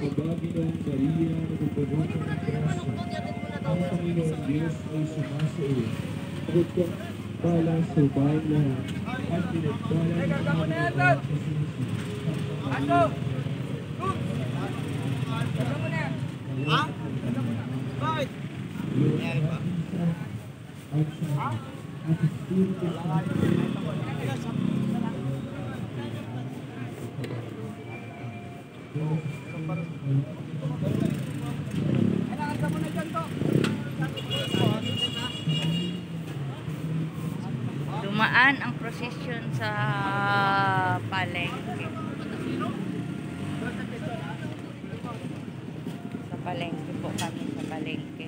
Pagbaginong Maria na nagpupunta ng grasya, ang Panginoong Diyos ay sumasuot. Pagod ka pala sa bayan lahat, at pinagpala ng mga sa susi. Aso! Ha? Bakit? Nangyari ba? At Espiritu Santo. Dumaan ang prosesyon sa palengke. Sa palengke po kami, sa palengke.